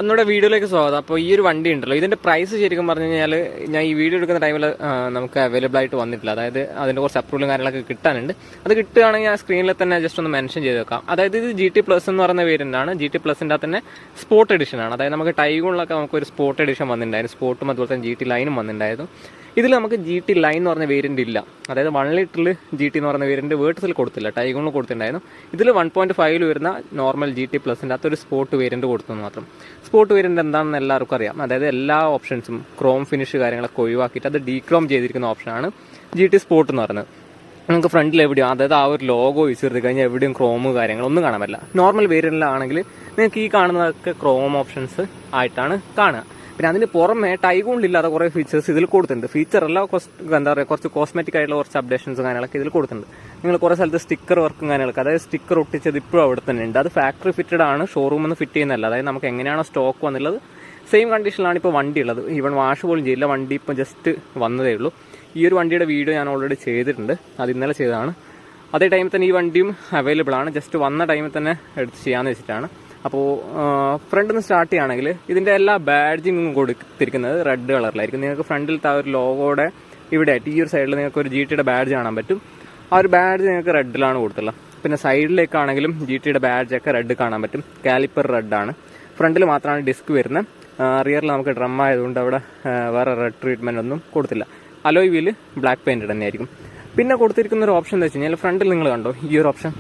ഒന്നുകൂടെ വീഡിയോയിലേക്ക് സ്വാഗതം. അപ്പോൾ ഈ ഒരു വണ്ടി ഉണ്ടല്ലോ, ഇതിന്റെ പ്രൈസ് ശരിക്കും പറഞ്ഞു കഴിഞ്ഞാൽ ഞാൻ ഈ വീഡിയോ എടുക്കുന്ന ടൈമിൽ നമുക്ക് അവൈലബിൾ ആയിട്ട് വന്നിട്ടില്ല. അതായത് അതിന്റെ കുറച്ച് അപ്രൂവലും കാര്യങ്ങളൊക്കെ കിട്ടാനുണ്ട്. അത് കിട്ടുകയാണെങ്കിൽ ആ സ്ക്രീനിൽ തന്നെ ജസ്റ്റ് ഒന്ന് മെൻഷൻ ചെയ്ത് വെക്കാം. അതായത് ഇത് GT പ്ലസ് എന്ന് പറയുന്ന വേരിയന്റാണ്. GT പ്ലസിന്റെ തന്നെ സ്പോർട്ട് എഡിഷൻ ആണ്. അതായത് നമുക്ക് ടൈഗോണിലൊക്കെ നമുക്ക് ഒരു സ്പോർട്ട് എഡിഷൻ വന്നിട്ടുണ്ടായിരുന്നു. സ്പോർട്ടും അതുപോലെ തന്നെ GT ലൈനും വന്നിട്ടുണ്ടായിരുന്നു. ഇതിൽ നമുക്ക് GT ലൈൻ എന്ന് പറഞ്ഞ വേരിയന്റ് ഇല്ല. അതായത് 1 ലിറ്ററിൽ GT എന്ന് പറയുന്ന വേരിയന്റ് വേർട്ടസിൽ കൊടുത്തില്ല, ടൈഗോണിൽ കൊടുത്തിട്ടുണ്ടായിരുന്നു. ഇതിൽ 1.5 വരുന്ന നോർമൽ GT പ്ലസിന്റെ അകത്തൊരു സ്പോർട്ട് വേരിയന്റ് കൊടുത്തു മാത്രം. സ്പോർട്ട് വേരിയന്റ് എന്താണെന്ന് എല്ലാവർക്കും അറിയാം. അതായത് എല്ലാ ഓപ്ഷൻസും ക്രോം ഫിനിഷ് കാര്യങ്ങളൊക്കെ ഒഴിവാക്കിയിട്ട് അത് ഡീക്രോം ചെയ്തിരിക്കുന്ന ഓപ്ഷനാണ് GT സ്പോർട്ട് എന്ന് പറയുന്നത്. നമുക്ക് ഫ്രണ്ടിൽ എവിടെയും, അതായത് ആ ഒരു ലോഗോ വെച്ചെടുത്ത് കഴിഞ്ഞാൽ എവിടെയും ക്രോമ് കാര്യങ്ങളൊന്നും കാണാൻ പറ്റില്ല. നോർമൽ വേരിയന്റിലാണെങ്കിൽ നിങ്ങൾക്ക് ഈ കാണുന്നതൊക്കെ ക്രോം ഓപ്ഷൻസ് ആയിട്ടാണ് കാണുക. പിന്നെ അതിന് പുറമെ ടൈഗോണിലില്ലാതെ കുറേ ഫീച്ചേഴ്സ് ഇതിൽ കൊടുത്തിട്ടുണ്ട്. ഫീച്ചറല്ല, എന്താ പറയുക, കുറച്ച് കോസ്മെറ്റിക് ആയിട്ടുള്ള കുറച്ച് അപ്ഡേഷൻസ് കാര്യങ്ങളൊക്കെ ഇതിൽ കൊടുത്തിട്ടുണ്ട്. നിങ്ങൾ കുറേ സ്ഥലത്ത് സ്റ്റിക്കർ വർക്കും കാര്യങ്ങളൊക്കെ, അതായത് സ്റ്റിക്കർ ഒട്ടിച്ചത് ഇപ്പോഴും അവിടെ തന്നെ ഉണ്ട്. അത് ഫാക്ടറി ഫിറ്റഡ് ആണ്, ഷോറൂമിൽ നിന്ന് ഫിറ്റ് ചെയ്യുന്നതല്ല. അതായത് നമുക്ക് എങ്ങനെയാണോ സ്റ്റോക്ക് വന്നുള്ളത് സെയിം കണ്ടീഷനിലാണ് ഇപ്പോൾ വണ്ടി ഉള്ളത്. ഈവൻ വാഷ് പോലും ചെയ്യില്ല, വണ്ടി ഇപ്പോൾ ജസ്റ്റ് വന്നതേ ഉള്ളൂ. ഈ ഒരു വണ്ടിയുടെ വീഡിയോ ഞാൻ ഓൾറെഡി ചെയ്തിട്ടുണ്ട്, അത് ഇന്നലെ ചെയ്തതാണ്. അതേ ടൈമിൽ തന്നെ ഈ വണ്ടിയും അവൈലബിൾ ആണ്. ജസ്റ്റ് വന്ന ടൈമിൽ തന്നെ എടുത്ത് ചെയ്യാമെന്ന് വെച്ചിട്ടാണ്. അപ്പോൾ ഫ്രണ്ടിൽ നിന്ന് സ്റ്റാർട്ട് ചെയ്യുകയാണെങ്കിൽ ഇതിൻ്റെ എല്ലാ ബാഡ്ജിങ്ങും കൊടുത്തിരിക്കുന്നത് റെഡ് കളറിലായിരിക്കും. നിങ്ങൾക്ക് ഫ്രണ്ടിലത്തെ ആ ഒരു ലോഗോയുടെ ഇവിടെ ആയിട്ട് ഈ ഒരു സൈഡിൽ നിങ്ങൾക്ക് ഒരു GTയുടെ ബാഡ്ജ് കാണാൻ പറ്റും. ആ ഒരു ബാഡ്ജ് നിങ്ങൾക്ക് റെഡിലാണ് കൊടുത്തുള്ളത്. പിന്നെ സൈഡിലേക്കാണെങ്കിലും GTയുടെ ബാഡ്ജൊക്കെ റെഡ് കാണാൻ പറ്റും. കാലിപ്പർ റെഡാണ്. ഫ്രണ്ടിൽ മാത്രമാണ് ഡിസ്ക് വരുന്നത്. റിയറിൽ നമുക്ക് ഡ്രം ആയതുകൊണ്ട് അവിടെ വേറെ റെഡ് ട്രീറ്റ്മെൻ്റ് ഒന്നും കൊടുത്തില്ല. അലോയ് വീല് ബ്ലാക്ക് പെയിൻറ്റഡ് തന്നെയായിരിക്കും. പിന്നെ കൊടുത്തിരിക്കുന്ന ഒരു ഓപ്ഷൻ എന്ന് വെച്ച് കഴിഞ്ഞാൽ ഫ്രണ്ടിൽ നിങ്ങൾ കണ്ടോ ഈ ഒരു ഓപ്ഷൻ,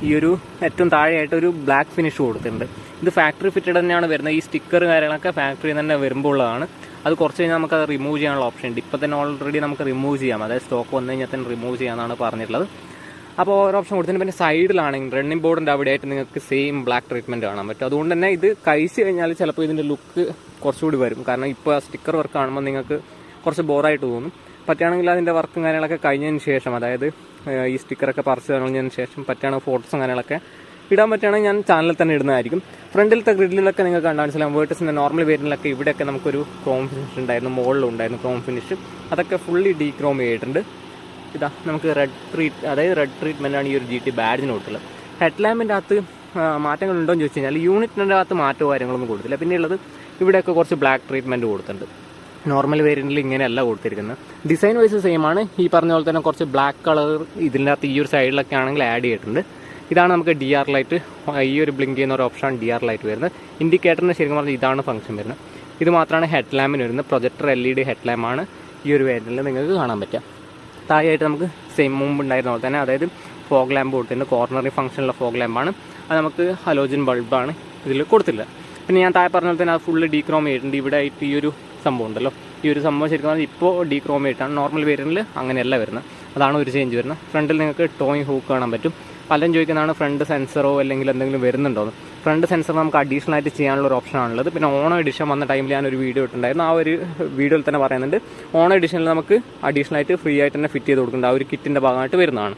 ഈ ഒരു ഏറ്റവും താഴെയായിട്ട് ഒരു ബ്ലാക്ക് ഫിനിഷ് കൊടുത്തിട്ടുണ്ട്. ഇത് ഫാക്ടറി ഫിറ്റഡ് തന്നെയാണ് വരുന്നത്. ഈ സ്റ്റിക്കർ കാര്യങ്ങളൊക്കെ ഫാക്ടറിയിൽ തന്നെ വരുമ്പോൾ ഉള്ളതാണ്. അത് കുറച്ച് കഴിഞ്ഞാൽ നമുക്ക് അത് റിമൂവ് ചെയ്യാനുള്ള ഓപ്ഷൻ ഉണ്ട്. ഇപ്പോൾ തന്നെ ഓൾറെഡി നമുക്ക് റിമൂവ് ചെയ്യാം. അതായത് സ്റ്റോക്ക് വന്നു കഴിഞ്ഞാൽ തന്നെ റിമൂവ് ചെയ്യാമെന്നാണ് പറഞ്ഞിട്ടുള്ളത്. അപ്പോൾ ഓരോ ഓപ്ഷൻ കൊടുത്തിട്ടുണ്ട്. പിന്നെ സൈഡിലാണെങ്കിൽ റണ്ണിംഗ് ബോർഡിൻ്റെ അവിടെയായിട്ട് നിങ്ങൾക്ക് സെയിം ബ്ലാക്ക് ട്രീറ്റ്മെൻറ്റ് കാണാൻ പറ്റും. അതുകൊണ്ട് തന്നെ ഇത് കഴിച്ച് കഴിഞ്ഞാൽ ചിലപ്പോൾ ഇതിൻ്റെ ലുക്ക് കുറച്ചുകൂടി വരും. കാരണം ഇപ്പോൾ സ്റ്റിക്കർ വർക്ക് കാണുമ്പോൾ നിങ്ങൾക്ക് കുറച്ച് ബോറായിട്ട് തോന്നും. പറ്റുകയാണെങ്കിൽ അതിൻ്റെ വർക്കും കാര്യങ്ങളൊക്കെ കഴിഞ്ഞതിന് ശേഷം, അതായത് ഈ സ്റ്റിക്കറൊക്കെ പറിച്ച് കളഞ്ഞതിന് ശേഷം പറ്റുകയാണെങ്കിൽ ഫോട്ടോസും കാര്യങ്ങളൊക്കെ ഇടാൻ പറ്റുകയാണെങ്കിൽ ഞാൻ ചാനലിൽ തന്നെ ഇടുന്നതായിരിക്കും. ഫ്രണ്ടിലത്തെ ഗ്രിഡിലൊക്കെ നിങ്ങൾക്ക് കണ്ടാൽ മനസ്സിലാവും. വേർട്ടസിൻ്റെ നോർമൽ വേരിയന്റിലൊക്കെ ഇവിടെയൊക്കെ നമുക്കൊരു ക്രോം ഫിനിഷ് ഉണ്ടായിരുന്നു, മുകളിലുണ്ടായിരുന്നു ക്രോം ഫിനിഷ്. അതൊക്കെ ഫുള്ളി ഡീക്രോം ചെയ്തിട്ടുണ്ട്. ഇതാ നമുക്ക് റെഡ് ട്രീറ്റ്മെൻറ്റാണ് ഈ ഒരു GT ബാഡ്ജിന് കൊടുത്തുള്ളത്. ഹെഡ് ലാമ്പിൻ്റെ അകത്ത് മാറ്റങ്ങളുണ്ടോ എന്ന് ചോദിച്ചു കഴിഞ്ഞാൽ യൂണിറ്റിൻ്റെ അകത്ത് മാറ്റവും കാര്യങ്ങളൊന്നും കൊടുത്തില്ല. പിന്നെ ഉള്ളത് ഇവിടെയൊക്കെ കുറച്ച് ബ്ലാക്ക് ട്രീറ്റ്മെൻറ്റ് കൊടുത്തിട്ടുണ്ട്. നോർമൽ വേരിയന്റിൽ ഇങ്ങനെയല്ല കൊടുത്തിരിക്കുന്നത്. ഡിസൈൻ വൈസ് സെയിം ആണ്. ഈ പറഞ്ഞ പോലെ തന്നെ കുറച്ച് ബ്ലാക്ക് കളർ ഇതിൻ്റെ അകത്ത് ഈ ഒരു സൈഡിലൊക്കെ ആണെങ്കിൽ ആഡ് ചെയ്തിട്ടുണ്ട്. ഇതാണ് നമുക്ക് DR ലൈറ്റ്, ഈ ഒരു ബ്ലിങ്ക് ചെയ്യുന്ന ഒരു ഓപ്ഷനാണ് DR ലൈറ്റ് വരുന്നത്. ഇൻഡിക്കേറ്ററിന് ശരിക്കും പറഞ്ഞാൽ ഇതാണ് ഫംഗ്ഷൻ വരുന്നത്. ഇത് മാത്രമാണ് ഹെഡ് ലാമ്പിന് വരുന്നത്. പ്രൊജക്ടർ LED ഹെഡ് ലാമ്പാണ് ഈ ഒരു വേരിയന്റിൽ നിങ്ങൾക്ക് കാണാൻ പറ്റുക. താഴെയായിട്ട് നമുക്ക് സെയിം മുമ്പ് ഉണ്ടായിരുന്ന പോലെ തന്നെ, അതായത് ഫോഗ് ലാമ്പ് കൊടുത്തിട്ടുണ്ട്. കോർണറി ഫംഗ്ഷനുള്ള ഫോഗ് ലാമ്പാണ്. അത് നമുക്ക് ഹലോജൻ ബൾബാണ് ഇതിൽ കൊടുത്തില്ല. പിന്നെ ഞാൻ താഴെ പറഞ്ഞ പോലെ തന്നെ അത് ഫുള്ള് ഡീക്രോം ചെയ്തിട്ടുണ്ട്. ഇവിടെ ആയിട്ട് ഈ ഒരു സംഭവം ഉണ്ടല്ലോ, ഈ ഒരു സംഭവം ശരിക്കും പറഞ്ഞാൽ ഇപ്പോൾ ഡീക്രോം ആയിട്ടാണ്. നോർമൽ വേരിയന്റിൽ അങ്ങനെയല്ല വരുന്നത്. അതാണ് ഒരു ചേഞ്ച് വരുന്നത്. ഫ്രണ്ടിൽ നിങ്ങൾക്ക് ടോയിങ് ഹൂക്ക് കാണാൻ പറ്റും. പലരും ചോദിക്കുന്നതാണ് ഫ്രണ്ട് സെൻസറോ അല്ലെങ്കിൽ എന്തെങ്കിലും വരുന്നുണ്ടോ എന്ന്. ഫ്രണ്ട് സെൻസർ നമുക്ക് അഡീഷണൽ ആയിട്ട് ചെയ്യാനുള്ള ഒരു ഓപ്ഷനാണുള്ളത്. പിന്നെ ഓണോ എഡിഷൻ വന്ന ടൈമിൽ ഞാനൊരു വീഡിയോ ഇട്ടുണ്ടായിരുന്നു. ആ ഒരു വീഡിയോയിൽ തന്നെ പറയുന്നുണ്ട് ഓണോ എഡിഷനിൽ നമുക്ക് അഡീഷണൽ ആയിട്ട് ഫ്രീ ആയിട്ട് തന്നെ ഫിറ്റ് ചെയ്ത് കൊടുക്കുന്നുണ്ട്. ആ ഒരു കിറ്റിൻ്റെ ഭാഗമായിട്ട് വരുന്നതാണ്.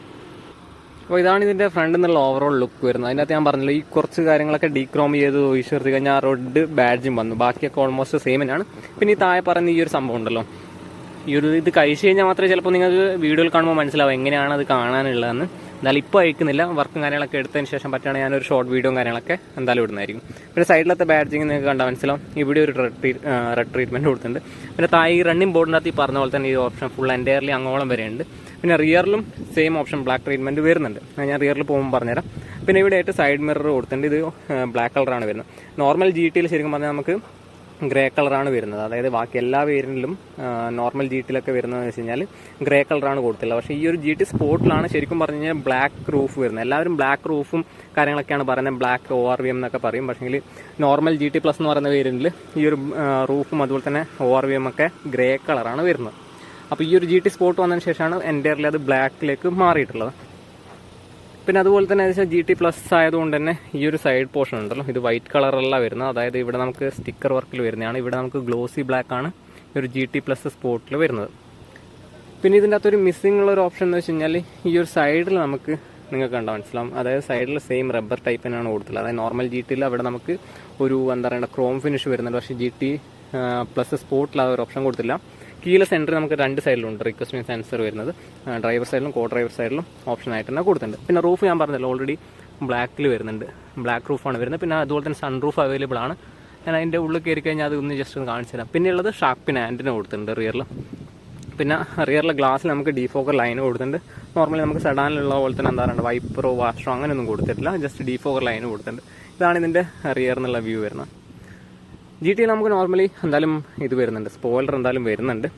അപ്പോൾ ഇതാണ് ഇതിൻ്റെ ഫ്രണ്ടിൽ നിന്നുള്ള ഓവറോൾ ലുക്ക് വരുന്നത്. അതിനകത്ത് ഞാൻ പറഞ്ഞില്ല, ഈ കുറച്ച് കാര്യങ്ങളൊക്കെ ഡീക്രോം ചെയ്ത് ഒഴിച്ചെടുത്ത് കഴിഞ്ഞാൽ ആ റെഡ് ബാഡ്ജും വന്നു. ബാക്കിയൊക്കെ ഓൾമോസ്റ്റ് സെയിം തന്നെയാണ്. പിന്നെ ഈ താഴെ പറയുന്ന ഈ ഒരു സംഭവം ഉണ്ടല്ലോ, ഈ ഒരു ഇത് കഴിച്ച് കഴിഞ്ഞാൽ മാത്രമേ ചിലപ്പോൾ നിങ്ങൾക്ക് വീഡിയോയിൽ കാണുമ്പോൾ മനസ്സിലാവും എങ്ങനെയാണ് അത് കാണാനുള്ളതെന്ന്. എന്നാലും ഇപ്പോൾ അയക്കുന്നില്ല. വർക്കും കാര്യങ്ങളൊക്കെ എടുത്തതിന് ശേഷം പറ്റുകയാണെങ്കിൽ ഞാനൊരു ഷോർട്ട് വീഡിയോയും കാര്യങ്ങളൊക്കെ എന്തായാലും ഇടുന്നതായിരിക്കും. പിന്നെ സൈഡിലത്തെ ബാഡ്ജിങ് നിങ്ങൾക്ക് കണ്ടാൽ മനസ്സിലാവും. ഇവിടെ ഒരു റെഡ് ട്രീറ്റ്മെൻറ്റ് കൊടുത്തിട്ടുണ്ട്. പിന്നെ താഴെ റണ്ണിംഗ് ബോർഡിനകത്ത് ഈ പറഞ്ഞ പോലെ തന്നെ ഈ ഓപ്ഷൻ ഫുൾ എൻറ്റയർലി അങ്ങോളം വരെയുണ്ട്. പിന്നെ റിയറിലും സെയിം ഓപ്ഷൻ ബ്ലാക്ക് ട്രീറ്റ്മെൻറ്റ് വരുന്നുണ്ട്. ഞാൻ റിയറിൽ പോകുമ്പോൾ പറഞ്ഞുതരാം. പിന്നെ ഇവിടെ ആയിട്ട് സൈഡ് മിറർ കൊടുത്തിട്ടുണ്ട്. ഇത് ബ്ലാക്ക് കളറാണ് വരുന്നത്. നോർമൽ GTയിൽ ശരിക്കും പറഞ്ഞാൽ നമുക്ക് ഗ്രേ കളറാണ് വരുന്നത്. അതായത് ബാക്കി എല്ലാ വേരിയന്റിലും നോർമൽ GTയിലൊക്കെ വരുന്നതെന്ന് വെച്ച് കഴിഞ്ഞാൽ ഗ്രേ കളറാണ് കൊടുത്തില്ല. പക്ഷേ ഈ ഒരു GT സ്പോർട്ടിലാണ് ശരിക്കും പറഞ്ഞു കഴിഞ്ഞാൽ ബ്ലാക്ക് റൂഫ് വരുന്നത്. എല്ലാവരും ബ്ലാക്ക് റൂഫും കാര്യങ്ങളൊക്കെയാണ് പറയുന്നത്, ബ്ലാക്ക് ORVM എന്നൊക്കെ പറയും. പക്ഷേങ്കിൽ നോർമൽ GT പ്ലസ് എന്ന് പറയുന്ന വേരിയന്റിൽ ഈ ഒരു റൂഫും അതുപോലെ തന്നെ ORVM ഒക്കെ ഗ്രേ കളറാണ് വരുന്നത്. അപ്പോൾ ഈ ഒരു GT സ്പോർട്ട് വന്നതിന് ശേഷമാണ് എൻ്റയർലി അത് ബ്ലാക്കിലേക്ക് മാറിയിട്ടുള്ളത്. പിന്നെ അതുപോലെ തന്നെ GT പ്ലസ് ആയതുകൊണ്ട് തന്നെ ഈ ഒരു സൈഡ് പോർഷൻ ഉണ്ടല്ലോ, ഇത് വൈറ്റ് കളറല്ല വരുന്നത്. അതായത് ഇവിടെ നമുക്ക് സ്റ്റിക്കർ വർക്കിൽ വരുന്നതാണ്. ഇവിടെ നമുക്ക് ഗ്ലോസി ബ്ലാക്ക് ആണ് ഈ ഒരു GT പ്ലസ് സ്പോർട്ടിൽ വരുന്നത്. പിന്നെ ഇതിൻ്റെ അകത്തൊരു മിസ്സിംഗ് ഉള്ള ഒരു ഓപ്ഷൻ എന്ന് വെച്ച് കഴിഞ്ഞാൽ ഈ ഒരു സൈഡിൽ നമുക്ക് നിങ്ങൾക്ക് കണ്ടാൽ മനസ്സിലാവും. അതായത് സൈഡിൽ സെയിം റബ്ബർ ടൈപ്പ് തന്നെയാണ് കൊടുത്തുള്ളത്. അതായത് നോർമൽ GTയിൽ അവിടെ നമുക്ക് ഒരു എന്താ പറയുക ക്രോം ഫിനിഷ് വരുന്നുണ്ട്. പക്ഷേ GT പ്ലസ് സ്പോർട്ടിൽ ആ ഒരു ഓപ്ഷൻ കൊടുത്തില്ല. കീലെസ് എൻട്രി നമുക്ക് 2 സൈഡിലുണ്ട് റിക്വസ്റ്റ് സെൻസർ വരുന്നത്, ഡ്രൈവർ സൈഡിലും കോ ഡ്രൈവർ സൈഡിലും ഓപ്ഷൻ ആയിട്ട് തന്നെ കൊടുത്തിട്ടുണ്ട്. പിന്നെ റൂഫ് ഞാൻ പറഞ്ഞല്ലോ ഓൾറെഡി ബ്ലാക്കിൽ വരുന്നുണ്ട്, ബ്ലാക്ക് റൂഫാണ് വരുന്നത്. പിന്നെ അതുപോലെ തന്നെ സൺ റൂഫ് അവൈലബിൾ ആണ്. ഞാൻ അതിൻ്റെ ഉള്ളിൽ കയറി കഴിഞ്ഞാൽ അത് ഒന്ന് ജസ്റ്റ് ഒന്ന് കാണിച്ചു തരാം. പിന്നെ ഉള്ളത് ഷാർപ്പിൻ ആൻറ്റിന കൊടുത്തിട്ടുണ്ട് റിയറിൽ. പിന്നെ റിയറിലെ ഗ്ലാസ്സിൽ നമുക്ക് ഡിഫോക്കർ ലൈൻ കൊടുത്തിട്ടുണ്ട്. നോർമലി നമുക്ക് സെഡാനിലുള്ള പോലെ തന്നെ എന്താ പറയുക വൈപ്പറോ വാഷറോ അങ്ങനെയൊന്നും കൊടുത്തിട്ടില്ല, ജസ്റ്റ് ഡിഫോക്കർ ലൈൻ കൊടുത്തിട്ടുണ്ട്. ഇതാണ് ഇതിൻ്റെ റിയർ എന്നുള്ള വ്യൂ വരുന്നത്. GT നമുക്ക് നോർമലി എന്തായാലും ഇത് വരുന്നുണ്ട്, സ്പോയിലർ എന്തായാലും വരുന്നുണ്ട്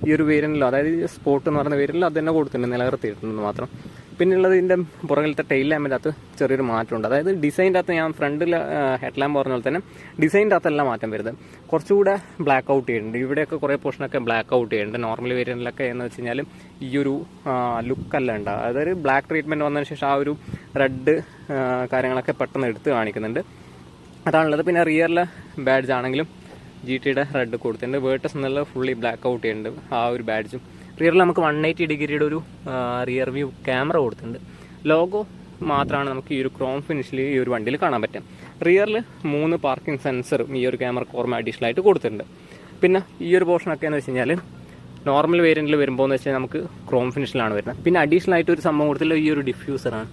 ഈ ഒരു വേരിയൻറ്റിൽ, അതായത് സ്പോർട്ട് എന്ന് പറയുന്ന വേരിയൻറ്റിൽ അത് തന്നെ കൊടുത്തിട്ടുണ്ട്, നിലനിർത്തിയിട്ടുണ്ടെന്ന് മാത്രം. പിന്നെ ഉള്ളത് ഇതിൻ്റെ പുറകിലത്തെ ടൈൽ ലാമ്പിൻ്റെ അകത്ത് ചെറിയൊരു മാറ്റമുണ്ട്. അതായത് ഡിസൈൻ്റെ അകത്ത് ഞാൻ ഫ്രണ്ടിൽ ഹെഡ് ലാമ്പ് പറഞ്ഞ പോലെ തന്നെ ഡിസൈൻ്റെ അകത്തെല്ലാം മാറ്റം വരുന്നത്. കുറച്ചുകൂടെ ബ്ലാക്ക് ഔട്ട് ചെയ്യുന്നുണ്ട്, ഇവിടെയൊക്കെ കുറേ പോർഷനൊക്കെ ബ്ലാക്ക് ഔട്ട് ചെയ്യുന്നുണ്ട്. നോർമൽ വേരിയൻറ്റിലൊക്കെ എന്ന് വെച്ച് കഴിഞ്ഞാൽ ഈ ഒരു ലുക്കല്ല ഉണ്ടാകും. അതായത് ബ്ലാക്ക് ട്രീറ്റ്മെൻറ്റ് വന്നതിന് ശേഷം ആ ഒരു റെഡ് കാര്യങ്ങളൊക്കെ പെട്ടെന്ന് എടുത്ത് കാണിക്കുന്നുണ്ട്, അതാണുള്ളത്. പിന്നെ റിയറിലെ ബാഡ്ജ് ആണെങ്കിലും GTയുടെ റെഡ് കൊടുത്തിട്ടുണ്ട്. വേർട്ടസ് എന്നുള്ള ഫുള്ളി ബ്ലാക്ക് ഔട്ട് ചെയ്യുന്നുണ്ട് ആ ഒരു ബാഡ്ജും. റിയറിൽ നമുക്ക് 180 ഡിഗ്രിയുടെ ഒരു റിയർ വ്യൂ ക്യാമറ കൊടുത്തിട്ടുണ്ട്. ലോഗോ മാത്രമാണ് നമുക്ക് ഈ ഒരു ക്രോം ഫിനിഷിൽ ഈ ഒരു വണ്ടിയിൽ കാണാൻ പറ്റും. റിയറിൽ 3 പാർക്കിംഗ് സെൻസറും ഈ ഒരു ക്യാമറ കോർമ അഡീഷണൽ ആയിട്ട് കൊടുത്തിട്ടുണ്ട്. പിന്നെ ഈ ഒരു പോർഷനൊക്കെ എന്ന് വെച്ച് കഴിഞ്ഞാൽ നോർമൽ വേരിയൻറ്റിൽ വരുമ്പോൾ എന്ന് വെച്ചാൽ നമുക്ക് ക്രോം ഫിനിഷിലാണ് വരുന്നത്. പിന്നെ അഡീഷണൽ ആയിട്ട് ഒരു സംഭവം കൊടുത്തില്ല, ഈ ഒരു ഡിഫ്യൂസറാണ്.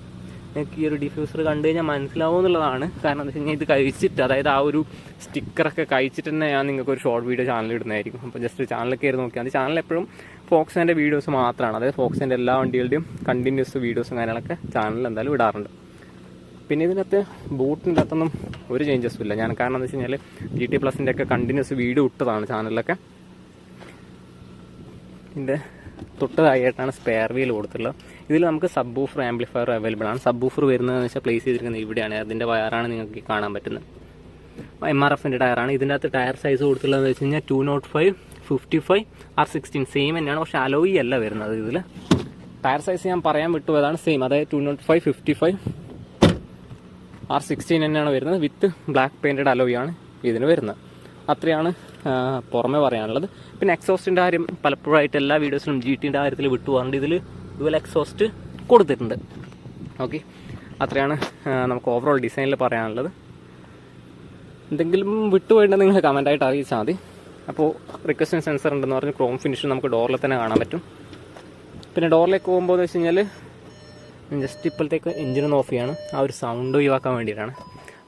നിങ്ങൾക്ക് ഈ ഒരു ഡിഫ്യൂസർ കണ്ടു കഴിഞ്ഞാൽ മനസ്സിലാവും എന്നുള്ളതാണ്. കാരണം എന്താ വെച്ച് കഴിഞ്ഞാൽ ഇത് കഴിച്ചിട്ട്, അതായത് ആ ഒരു സ്റ്റിക്കറൊക്കെ കഴിച്ചിട്ട് തന്നെ ഞാൻ നിങ്ങൾക്ക് ഒരു ഷോർട്ട് വീഡിയോ ചാനൽ ഇടുന്നതായിരിക്കും. അപ്പോൾ ജസ്റ്റ് ചാനലിൽ കയറി നോക്കിയാൽ മതി. ചാനൽ എപ്പോഴും ഫോക്സിൻ്റെ വീഡിയോസ് മാത്രമാണ്, അതായത് ഫോക്സിൻ്റെ എല്ലാ വണ്ടികളുടെയും കണ്ടിന്യൂസ് വീഡിയോസും കാര്യങ്ങളൊക്കെ ചാനലിൽ എന്തായാലും ഇടാറുണ്ട്. പിന്നെ ഇതിനകത്ത് ബൂട്ടിൻ്റെ അകത്തൊന്നും ഒരു ചേഞ്ചസും ഇല്ല. ഞാൻ കാരണം എന്താ വെച്ച് കഴിഞ്ഞാൽ GT+ ഒക്കെ കണ്ടിന്യൂസ് വീഡിയോ ഇട്ടതാണ് ചാനലിലൊക്കെ. ഇതിൻ്റെ തൊട്ടതായിട്ടാണ് സ്പെയർ വീൽ കൊടുത്തിട്ടുള്ളത്. ഇതിൽ നമുക്ക് സബ് ബൂഫർ ആംപ്ലിഫയർ അവൈലബിൾ ആണ്. സബ് ബൂഫർ വരുന്നതെന്ന് വെച്ചാൽ പ്ലേസ് ചെയ്തിരിക്കുന്നത് ഇവിടെയാണ്. അതിൻ്റെ വയറാണ് നിങ്ങൾക്ക് കാണാൻ പറ്റുന്നത്. MRFൻ്റെ ടയറാണ്. ഇതിൻ്റെ അകത്ത് ടയർ സൈസ് കൊടുത്തുള്ളതെന്ന് വെച്ച് കഴിഞ്ഞാൽ 205, 55, R16 സെയിം തന്നെയാണ്, പക്ഷേ അലോയി അല്ല വരുന്നത്. ഇതിൽ ടയർ സൈസ് ഞാൻ പറയാൻ വിട്ടുപോയതാണ്, സെയിം, അതായത് 205, 55, R16 തന്നെയാണ് വരുന്നത്. വിത്ത് ബ്ലാക്ക് പെയിൻറ്റഡ് അലോയാണ് ഇതിന് വരുന്നത്. അത്രയാണ് പുറമെ പറയാനുള്ളത്. പിന്നെ എക്സോസ്റ്റിൻ്റെ കാര്യം പലപ്പോഴായിട്ട് എല്ലാ വീഡിയോസിലും GTയുടെ കാര്യത്തിൽ വിട്ടുപോകാറുണ്ട്. ഇതിൽ ഡുവൽ എക്സോസ്റ്റ് കൊടുത്തിട്ടുണ്ട്. ഓക്കെ, അത്രയാണ് നമുക്ക് ഓവറോൾ ഡിസൈനിൽ പറയാനുള്ളത്. എന്തെങ്കിലും വിട്ടുപോയിട്ടുണ്ടെങ്കിൽ നിങ്ങൾ കമൻറ്റായിട്ട് അറിയിച്ചാൽ മതി. അപ്പോൾ റിക്വസ്റ്റ് സെൻസർ ഉണ്ടെന്ന് പറഞ്ഞ് ക്രോം ഫിനിഷ് നമുക്ക് ഡോറിൽ തന്നെ കാണാൻ പറ്റും. പിന്നെ ഡോറിലേക്ക് പോകുമ്പോൾ എന്ന് വെച്ച് കഴിഞ്ഞാൽ ജസ്റ്റ് ഇപ്പോഴത്തേക്ക് എഞ്ചിനൊന്ന് ഓഫ് ചെയ്യാണ്, ആ ഒരു സൗണ്ട് ഒഴിവാക്കാൻ വേണ്ടിയിട്ടാണ്.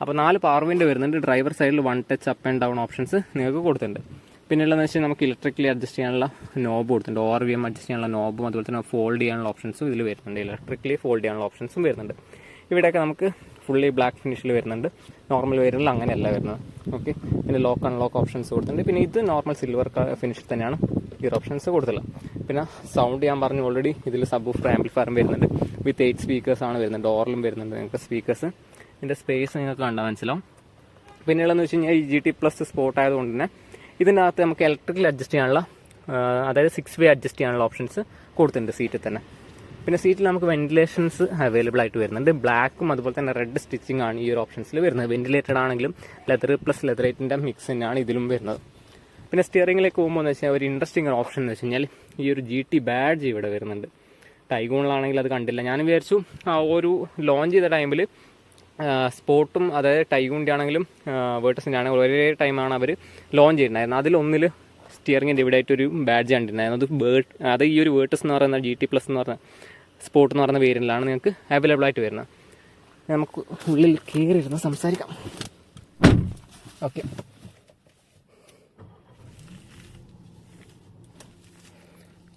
അപ്പോൾ 4 പവർ വിൻഡോ വരുന്നുണ്ട്. ഡ്രൈവർ സൈഡിൽ 1 touch up and down options നിങ്ങൾക്ക് കൊടുത്തിട്ടുണ്ട്. പിന്നെ ഉള്ളതെന്ന് വെച്ചാൽ നമുക്ക് ഇലക്ട്രിക്കലി അഡ്ജസ്റ്റ് ചെയ്യാനുള്ള നോബ് കൊടുത്തിട്ടുണ്ട്. ORVM അഡ്ജസ്റ്റ് ചെയ്യാനുള്ള നോബും അതുപോലെ തന്നെ ഫോൾഡ് ചെയ്യാനുള്ള ഓപ്ഷൻസും ഇതിൽ വരുന്നുണ്ട്. ഇലക്ട്രിക്കലി ഫോൾഡ് ചെയ്യാനുള്ള ഓപ്ഷൻസും വരുന്നുണ്ട്. ഇവിടെയൊക്കെ നമുക്ക് ഫുള്ളി ബ്ലാക്ക് ഫിനിഷിൽ വരുന്നുണ്ട്. നോർമൽ വേരിയന്റിൽ അങ്ങനെയല്ല വരുന്നത്. ഓക്കെ, പിന്നെ ലോക്ക് അൺലോക്ക് ഓപ്ഷൻസ് കൊടുത്തിട്ടുണ്ട്. പിന്നെ ഇത് നോർമൽ സിൽവർ ഫിനിഷിൽ തന്നെയാണ് ഈ ഓപ്ഷൻസ് കൊടുത്തുള്ളത്. പിന്നെ സൗണ്ട് ഞാൻ പറഞ്ഞു ഓൾറെഡി, ഇതിൽ സബ് വൂഫർ ആംപ്ലിഫയറും വരുന്നുണ്ട്. വിത്ത് 8 സ്പീക്കേഴ്സ് ആണ് വരുന്നത്. ഡോറിലും വരുന്നുണ്ട് നിങ്ങൾക്ക് സ്പീക്കേഴ്സ്. ഇതിൻ്റെ സ്പേസ് നിങ്ങൾക്ക് കണ്ടാൽ മനസ്സിലാവും. പിന്നെയുള്ളതെന്ന് വെച്ച് കഴിഞ്ഞാൽ ഈ GT+ സ്പോർട്ട് ആയതുകൊണ്ട് തന്നെ ഇതിനകത്ത് നമുക്ക് ഇലക്ട്രിക്കൽ അഡ്ജസ്റ്റ് ചെയ്യാനുള്ള, അതായത് 6 വേ അഡ്ജസ്റ്റ് ചെയ്യാനുള്ള ഓപ്ഷൻസ് കൊടുത്തിട്ടുണ്ട് സീറ്റിൽ തന്നെ. പിന്നെ സീറ്റിൽ നമുക്ക് വെന്റിലേഷൻസ് അവൈലബിൾ ആയിട്ട് വരുന്നുണ്ട്. ബ്ലാക്കും അതുപോലെ തന്നെ റെഡ് സ്റ്റിച്ചിങ് ആണ് ഈ ഒരു ഓപ്ഷൻസിൽ വരുന്നത്. വെന്റിലേറ്റഡ് ആണെങ്കിലും ലെതർ പ്ലസ് ലെതറേറ്റിൻ്റെ മിക്സ് തന്നെയാണ് ഇതിലും വരുന്നത്. പിന്നെ സ്റ്റിയറിംഗിലേക്ക് പോകുമ്പോൾ എന്ന് വെച്ചാൽ ഒരു ഇൻട്രസ്റ്റിംഗ് ഓപ്ഷൻ എന്ന് വെച്ച് കഴിഞ്ഞാൽ ഈ ഒരു GT ബാഡ്ജ് ഇവിടെ വരുന്നുണ്ട്. ടൈഗൂണിലാണെങ്കിൽ അത് കണ്ടില്ല. ഞാൻ വിചാരിച്ചു ഒരു ലോഞ്ച് ചെയ്ത ടൈമിൽ സ്പോർട്ടും അതായത് ടൈഗൂണിൻ്റെ ആണെങ്കിലും വേർട്ടസിൻ്റെ ആണെങ്കിലും ഒരേ ടൈമാണ് അവർ ലോഞ്ച് ചെയ്തിട്ടുണ്ടായിരുന്നത്. അതിലൊന്നിൽ സ്റ്റിയറിങ്ങിൻ്റെ ഇവിടെ ആയിട്ടൊരു ബാഡ്ജ് കണ്ടിട്ടുണ്ടായിരുന്നു. അത് ഈ ഒരു വേർട്ടസ് എന്ന് പറയുന്ന GT+ എന്ന് പറഞ്ഞ സ്പോർട്ട് എന്ന് പറയുന്ന വേരിയന്റിലാണ് നിങ്ങൾക്ക് അവൈലബിൾ ആയിട്ട് വരുന്നത്. നമുക്ക് ഉള്ളിൽ കയറിയിരുന്ന് സംസാരിക്കാം. ഓക്കെ,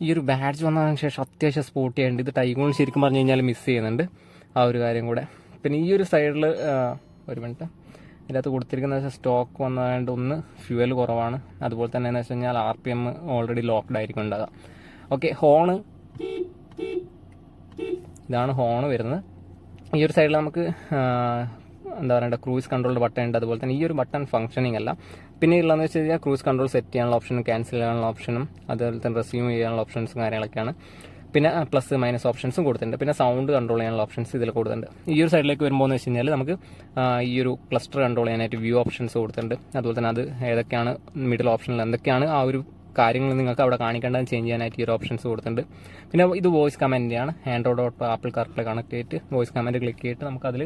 ഈ ഒരു ബാഡ്ജ് വന്നതിന് ശേഷം അത്യാവശ്യം സ്പോർട്ട് ചെയ്യാനുണ്ട്. ഇത് ടൈഗൂൺ ശരിക്കും പറഞ്ഞു കഴിഞ്ഞാൽ മിസ് ചെയ്യുന്നുണ്ട്, ആ ഒരു കാര്യം കൂടെ. പിന്നെ ഈ ഒരു സൈഡിൽ ഒരു മിനിറ്റ്, ഇതിനകത്ത് കൊടുത്തിരിക്കുന്ന വെച്ചാൽ സ്റ്റോക്ക് വന്നതുകൊണ്ട് ഒന്ന് ഫ്യൂവൽ കുറവാണ്. അതുപോലെ തന്നെ എന്ന് വെച്ച് കഴിഞ്ഞാൽ RPM ഓൾറെഡി ലോക്ക്ഡ് ആയിരിക്കും ഉണ്ടാകുക. ഓക്കെ, ഹോണ്, ഇതാണ് ഹോണ് വരുന്നത്. ഈ ഒരു സൈഡിൽ നമുക്ക് എന്താ പറയണ്ട ക്രൂസ് കൺട്രോളിൻ്റെ ബട്ടൺ ഉണ്ട്. അതുപോലെ തന്നെ ഈ ഒരു ബട്ടൺ ഫംഗ്ഷനിങ് അല്ല. പിന്നെ ഉള്ളതെന്ന് വെച്ച് കഴിഞ്ഞാൽ ക്രൂസ് കൺട്രോൾ സെറ്റ് ചെയ്യാനുള്ള ഓപ്ഷനും ക്യാൻസൽ ചെയ്യാനുള്ള ഓപ്ഷനും അതുപോലെ തന്നെ റെസ്യൂം ചെയ്യാനുള്ള ഓപ്ഷൻസും കാര്യങ്ങളൊക്കെയാണ്. പിന്നെ പ്ലസ് മൈനസ് ഓപ്ഷൻസും കൊടുത്തിട്ടുണ്ട്. പിന്നെ സൗണ്ട് കൺട്രോൾ ചെയ്യാനുള്ള ഓപ്ഷൻസ് ഇതിൽ കൊടുത്തിട്ടുണ്ട്. ഈ ഒരു സൈഡിലേക്ക് വരുമ്പോൾ എന്ന് വെച്ച് കഴിഞ്ഞാൽ നമുക്ക് ഈ ഒരു ക്ലസ്റ്റർ കൺട്രോൾ ചെയ്യാനായിട്ട് വ്യൂ ഓപ്ഷൻസ് കൊടുത്തിട്ടുണ്ട്. അതുപോലെ തന്നെ അത് ഏതൊക്കെയാണ് മിഡിൽ ഓപ്ഷനിൽ എന്തൊക്കെയാണ് ആ ഒരു കാര്യങ്ങൾ നിങ്ങൾക്ക് അവിടെ കാണിക്കേണ്ടത് ചേഞ്ച് ചെയ്യാനായിട്ട് ഈ ഒരു ഓപ്ഷൻസ് കൊടുത്തിട്ടുണ്ട്. പിന്നെ ഇത് വോയിസ് കമാൻഡിൻ്റെയാണ്. ആൻഡ്രോയിഡ് ആപ്പിൾ കാർപ്ലേ കണക്ട് ചെയ്തിട്ട് വോയിസ് കമാൻഡ് ക്ലിക്ക് ചെയ്തിട്ട് നമുക്കതിൽ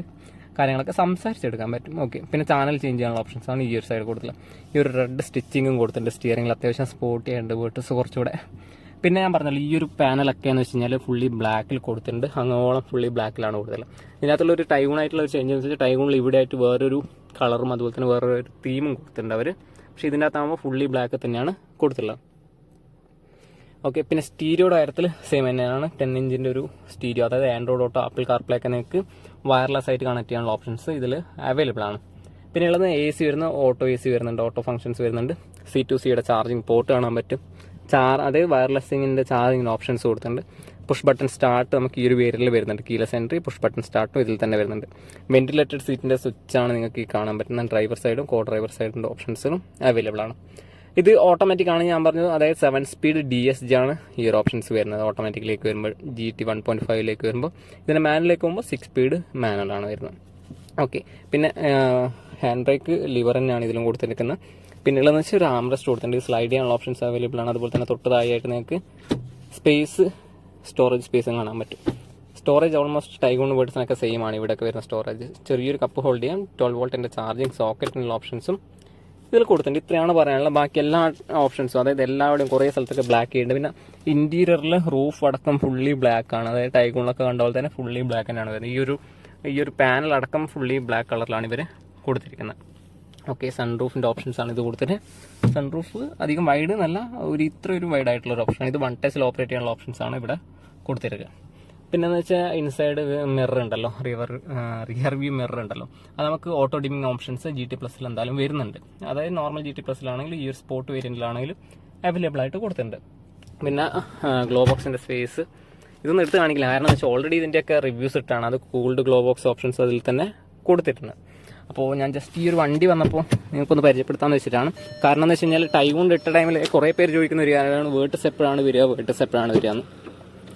കാര്യങ്ങളൊക്കെ സംസാരിച്ചെടുക്കാൻ പറ്റും. ഓക്കെ, പിന്നെ ചാനൽ ചേഞ്ച് ചെയ്യാനുള്ള ഓപ്ഷൻസാണ് ഈ ഒരു സൈഡ് കൊടുത്തില്ല. ഈ ഒരു റെഡ് സ്റ്റിച്ചിങ്ങും കൊടുത്തിട്ടുണ്ട്. സ്റ്റിയറിംഗിൽ അത്യാവശ്യം സ്പോർട്ടി ആയിട്ട് വേർട്ടസ് കുറച്ചുകൂടെ. പിന്നെ ഞാൻ പറഞ്ഞല്ലോ ഈ ഒരു പാനലൊക്കെ എന്ന് വെച്ച് കഴിഞ്ഞാൽ ഫുള്ളി ബ്ലാക്കിൽ കൊടുത്തിട്ടുണ്ട്. അങ്ങോളം ഫുള്ളി ബ്ലാക്കിലാണ് കൊടുത്തത്. ഇതിനകത്തുള്ള ഒരു ടൈഗൂൺ ആയിട്ടുള്ള ഒരു ചേഞ്ച് എന്ന് വെച്ചാൽ ടൈഗൂണിൽ ഇവിടെ ആയിട്ട് വേറൊരു കളറും അതുപോലെ തന്നെ വേറൊരു തീമും കൊടുത്തിട്ടുണ്ട് അവർ. പക്ഷേ ഇതിൻ്റെ അകത്താകുമ്പോൾ ഫുള്ളി ബ്ലാക്ക് തന്നെയാണ് കൊടുത്തുള്ളത്. ഓക്കെ, പിന്നെ സ്റ്റീരിയോയുടെ കാര്യത്തിൽ സെയിം തന്നെയാണ്. 10 ഇഞ്ചിൻ്റെ ഒരു സ്റ്റീരിയോ, അതായത് ആൻഡ്രോയിഡ് ഓട്ടോ, ആപ്പിൾ കാർപ്ലേ ഒക്കെ നിങ്ങൾക്ക് വയർലെസ് ആയിട്ട് കണക്ട് ചെയ്യാനുള്ള ഓപ്ഷൻസ് ഇതിൽ അവൈലബിൾ ആണ്. പിന്നെ ഉള്ളത് AC വരുന്ന ഓട്ടോ AC വരുന്നുണ്ട്, ഓട്ടോ ഫംഗ്ഷൻസ് വരുന്നുണ്ട്. C2Cയുടെ ചാർജിങ് പോർട്ട് കാണാൻ പറ്റും. അതായത് വയർലെസ്സിങ്ങിൻ്റെ ചാർജിങ്ങിൻ്റെ ഓപ്ഷൻസ് കൊടുത്തിട്ടുണ്ട്. പുഷ് ബട്ടൺ സ്റ്റാർട്ട് നമുക്ക് ഈ ഒരു വേരിയന്റിൽ വരുന്നുണ്ട്. കീലെസ് എൻട്രി, പുഷ് ബട്ടൺ സ്റ്റാർട്ടും ഇതിൽ തന്നെ വരുന്നുണ്ട്. വെന്റിലേറ്റഡ് സീറ്റിൻ്റെ സ്വിച്ചാണ് നിങ്ങൾക്ക് ഈ കാണാൻ പറ്റുന്ന. ഡ്രൈവർ സൈഡും കോ ഡ്രൈവർ സൈഡിൻ്റെ ഓപ്ഷൻസും അവൈലബിൾ ആണ്. ഇത് ഓട്ടോമാറ്റിക് ആണ് ഞാൻ പറഞ്ഞത്. അതായത് 7 സ്പീഡ് DSG ആണ് ഈ ഒരു ഓപ്ഷൻസ് വരുന്നത്. ഓട്ടോമാറ്റിക്കിലേക്ക് വരുമ്പോൾ GT 1.5ലേക്ക് വരുമ്പോൾ, ഇതിൻ്റെ മാനുവലിലേക്ക് പോകുമ്പോൾ 6 സ്പീഡ് മാനുവലാണ് വരുന്നത്. ഓക്കെ, പിന്നെ ഹാൻഡ് ബ്രേക്ക് ലിവർ തന്നെയാണ് ഇതിലും കൊടുത്തിരിക്കുന്നത്. പിന്നെ ഉള്ളതെന്ന് വെച്ചാൽ ഒരു ആംറസ്റ്റ് കൊടുത്തിട്ടുണ്ട്. സ്ലൈഡ് ചെയ്യാനുള്ള ഓപ്ഷൻസ് അവൈലബിൾ ആണ്. അതുപോലെ തന്നെ തൊട്ടതായിട്ട് നിങ്ങൾക്ക് സ്റ്റോറേജ് സ്പേസും കാണാൻ പറ്റും. സ്റ്റോറേജ് ഓൾമോസ്റ്റ് ടൈഗൂൺ വേർഡ്സിനൊക്കെ സെയിം ആണ് ഇവിടെയൊക്കെ വരുന്ന സ്റ്റോറേജ്. ചെറിയൊരു കപ്പ് ഹോൾഡ് ചെയ്യാം. 12 വോൾട്ടിൻ്റെ ചാർജിങ് സോക്കറ്റിനുള്ള ഓപ്ഷൻസും ഇതിൽ കൊടുത്തിട്ടുണ്ട്. ഇത്രയാണ് പറയാനുള്ളത്. ബാക്കി എല്ലാ ഓപ്ഷൻസും, അതായത് എല്ലാവരുടെയും കുറേ സ്ഥലത്തൊക്കെ ബ്ലാക്ക് ചെയ്യുന്നുണ്ട്. പിന്നെ ഇൻറ്റീരിയറിൽ റൂഫ് അടക്കം ഫുള്ളി ബ്ലാക്ക് ആണ്. അതായത് ടൈഗൂണിലൊക്കെ കണ്ട പോലെ തന്നെ ഫുള്ളി ബ്ലാക്ക് തന്നെയാണ് വരുന്നത്. ഈ ഒരു പാനൽ അടക്കം ഫുള്ളി ബ്ലാക്ക് കളറിലാണ് ഇവർ കൊടുത്തിരിക്കുന്നത്. ഓക്കെ, സൺറൂഫിൻ്റെ ഓപ്ഷൻസ് ആണ് ഇത് കൊടുത്തിട്ട്. സൺറൂഫ് അധികം വൈഡ് എന്നല്ല, ഇത്ര ഒരു വൈഡ് ആയിട്ടുള്ള ഒരു ഓപ്ഷനാണ്. ഇത് 1 ടച്ചിൽ ഓപ്പറേറ്റ് ചെയ്യാനുള്ള ഓപ്ഷൻസ് ആണ് ഇവിടെ കൊടുത്തിരിക്കുക. പിന്നെന്ന് വെച്ചാൽ ഇൻസൈഡ് മിറർ ഉണ്ടല്ലോ, റിയർ വ്യൂ മിറർ ഉണ്ടല്ലോ, അത് നമുക്ക് ഓട്ടോ ഡിമ്മിങ് ഓപ്ഷൻസ് GT+ എന്തായാലും വരുന്നുണ്ട്. അതായത് നോർമൽ GT+ ആണെങ്കിൽ ഈ ഒരു സ്പോർട്ട് വേരിയന്റിലാണെങ്കിലും അവൈലബിൾ ആയിട്ട് കൊടുത്തിട്ടുണ്ട്. പിന്നെ ഗ്ലോ ബോക്സിൻ്റെ സ്പേസ് ഇതൊന്നും എടുത്ത് കാണിക്കില്ല, കാരണം എന്ന് വെച്ചാൽ ഓൾറെഡി ഇതിൻ്റെയൊക്കെ റിവ്യൂസ് ഇട്ടാണ്. അത് കൂൾഡ് ഗ്ലോ ബോക്സ് ഓപ്ഷൻസ് അതിൽ തന്നെ കൊടുത്തിട്ടുണ്ട്. അപ്പോൾ ഞാൻ ജസ്റ്റ് ഈ ഒരു വണ്ടി വന്നപ്പോൾ നിങ്ങൾക്കൊന്ന് പരിചയപ്പെടുത്താമെന്ന് വെച്ചിട്ടാണ്. കാരണം എന്ന് വെച്ച് കഴിഞ്ഞാൽ ടൈഗൂൺ ഇട്ട ടൈമിൽ കുറേ പേര് ചോദിക്കുന്ന ഒരു കാര്യമാണ് വേർട്ടസ് എപ്പോഴാണ് വരിക എന്ന്.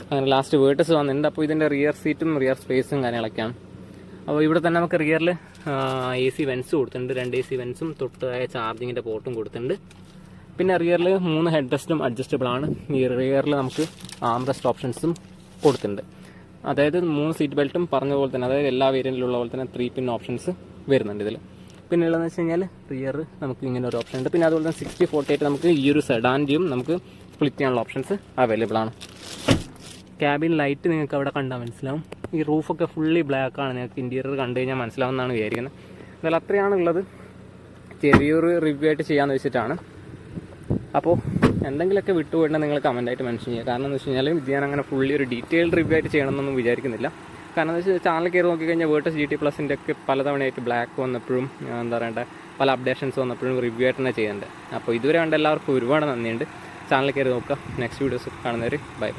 അങ്ങനെ ലാസ്റ്റ് വേർട്ടസ് വന്നിട്ടുണ്ട്. അപ്പോൾ ഇതിൻ്റെ റിയർ സീറ്റും റിയർ സ്പേസും കാര്യങ്ങളൊക്കെയാണ്. അപ്പോൾ ഇവിടെ തന്നെ നമുക്ക് റിയറിൽ AC വെൻസ് കൊടുത്തിട്ടുണ്ട്. 2 AC വെൻസും തൊട്ടായ ചാർജിങ്ങിൻ്റെ പോർട്ടും കൊടുത്തിട്ടുണ്ട്. പിന്നെ റിയറിൽ 3 ഹെഡ് റെസ്റ്റും അഡ്ജസ്റ്റബിൾ ആണ്. ഈ റിയറിൽ നമുക്ക് ആംറെസ്റ്റ് ഓപ്ഷൻസും കൊടുത്തിട്ടുണ്ട്. അതായത് 3 സീറ്റ് ബെൽറ്റും പറഞ്ഞ പോലെ തന്നെ, അതായത് എല്ലാ വേരിയൻറ്റിലുള്ള പോലെ തന്നെ 3 പിൻ ഓപ്ഷൻസ് വരുന്നുണ്ട് ഇതിൽ. പിന്നെ ഉള്ളതെന്ന് വെച്ച് കഴിഞ്ഞാൽ റിയർ നമുക്ക് ഇങ്ങനെ ഒരു ഓപ്ഷൻ ഉണ്ട്. പിന്നെ അതുപോലെ തന്നെ 60/48 നമുക്ക് ഈ ഒരു സെഡാൻ്റെയും നമുക്ക് സ്പ്ലിറ്റ് ചെയ്യാനുള്ള ഓപ്ഷൻസ് അവൈലബിൾ ആണ്. ക്യാബിൻ ലൈറ്റ് നിങ്ങൾക്ക് അവിടെ കണ്ടാൽ മനസ്സിലാവും. ഈ റൂഫൊക്കെ ഫുള്ളി ബ്ലാക്ക് ആണ്. നിങ്ങൾക്ക് ഇൻറ്റീരിയർ കണ്ടു കഴിഞ്ഞാൽ മനസ്സിലാവുന്നതാണ് വിചാരിക്കുന്നത്. എന്നാലും അത്രയാണുള്ളത്. ചെറിയൊരു റിവ്യൂ ആയിട്ട് ചെയ്യാമെന്ന് വെച്ചിട്ടാണ്. അപ്പോൾ എന്തെങ്കിലുമൊക്കെ വിട്ടുപോയിട്ട് നിങ്ങൾ കമൻറ്റായിട്ട് മെൻഷൻ ചെയ്യുക. കാരണം എന്ന് വെച്ച് കഴിഞ്ഞാൽ ഇത് ഞാൻ അങ്ങനെ ഫുള്ളി ഒരു ഡീറ്റെയിൽഡ് റിവ്യൂ ആയിട്ട് ചെയ്യണമെന്നൊന്നും വിചാരിക്കുന്നില്ല. കാരണം എന്ന് വെച്ചാൽ ചാനൽ കയറി നോക്കിക്കഴിഞ്ഞാൽ വേർട്ടസ് GT+ൻ്റെ ഒക്കെ പലതവണയായിട്ട് ബ്ലാക്ക് വന്നപ്പോഴും എന്താ പറയണ്ടേ പല അപ്ഡേഷൻസ് വന്നപ്പോഴും റിവ്യൂ ആയിട്ട് തന്നെ ചെയ്യുന്നുണ്ട്. അപ്പോൾ ഇതുവരെ കണ്ട എല്ലാവർക്കും ഒരുപാട് നന്ദിയുണ്ട്. ചാനൽ കയറി നോക്കുക. നെക്സ്റ്റ് വീഡിയോസ് കാണുന്നവർ ബൈ.